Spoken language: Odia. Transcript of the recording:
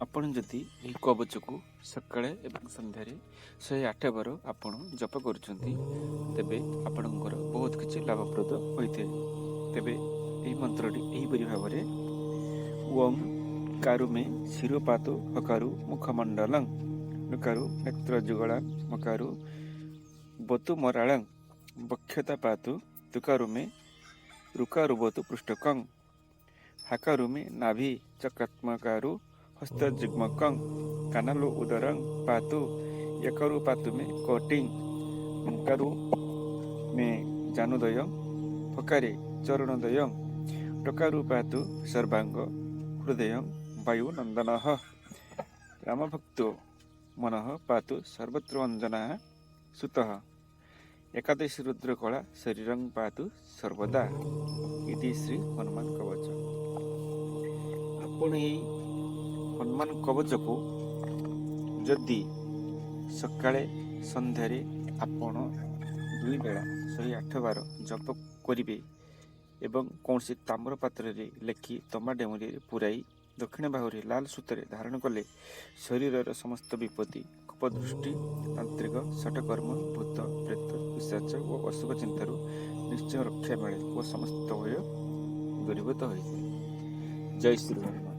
ଆପଣ ଯଦି ଏହି କବଚକୁ ସକାଳେ ଏବଂ ସନ୍ଧ୍ୟାରେ 108 ବାର ଆପଣ ଜପ କରୁଛନ୍ତି, ତେବେ ଆପଣଙ୍କର ବହୁତ କିଛି ଲାଭପ୍ରଦ ହୋଇଥାଏ। ତେବେ ଏହି ମନ୍ତ୍ରଟି ଏହିପରି ଭାବରେ ଓಂ କାରୁମେ ଶିରୋପାତୁ ହକାରୁ ମୁଖମଣ୍ଡଳଂ ନକାରୁ ନେତ୍ରଯୁଗଳଂ ମକାରୁ ବତୁ ମରାଳଂ ବକ୍ଷତା ପାତୁ ତୁକାରୁମେ ରୁକାରୁବତୁ ପୃଷ୍ଠକଂ ହାକାରୁମେ ନାଭି ଚକ୍ରାତ୍ମକାରୁ ହସ୍ତଯୁଗ୍ମକଂ କାନାଲୁ ଉଦରଂ ପାତୁ ୟକରୁ ପାତୁ ମେ କୋଟିଂ ମଙ୍କାରୁ ମେ ଜାନୁଦୟଂ ଫକାରେ ଚରଣୋଦୟଂ ଟକାରୁ ପାତୁ ସର୍ବାଙ୍ଗ ହୃଦୟଂ ବାୟୁ ନନ୍ଦନଃ ରାମଭକ୍ତୋ ମନଃ ପାତୁ ସର୍ବତ୍ର ଅଞ୍ଜନା ସୁତଃ ଏକାଦଶୀ ରୁଦ୍ରକଳା ଶରୀରଂ ପାତୁ ସର୍ବଦା। ଇତି ଶ୍ରୀ ହନୁମାନ କବଚ। ଆପଣ ଏହି ହନୁମାନ କବଚକୁ ଯଦି ସକାଳେ ସନ୍ଧ୍ୟାରେ ଆପଣ 2 ବେଳା 108 ବାର ଜପ କରିବେ ଏବଂ କୌଣସି ତାମ୍ର ପାତ୍ରରେ ଲେଖି ତମା ଡେଉଁରେ ପୁରାଇ ଦକ୍ଷିଣ ବାହୁରେ ଲାଲ ସୂତାରେ ଧାରଣ କଲେ ଶରୀରର ସମସ୍ତ ବିପତ୍ତି, କୁପଦୃଷ୍ଟି, ତାନ୍ତ୍ରିକ, ଷଟକର୍ମ, ଭୂତ, ପ୍ରେତ, ପିଶାଚ ଓ ଅଶୁଭ ଚିନ୍ତାରୁ ନିଶ୍ଚୟ ରକ୍ଷା ମିଳେ ଓ ସମସ୍ତ ଭୟ ଦୂରୀଭୂତ ହୋଇଥାଏ। ଜୟ ଶ୍ରୀ ହନୁମାନ।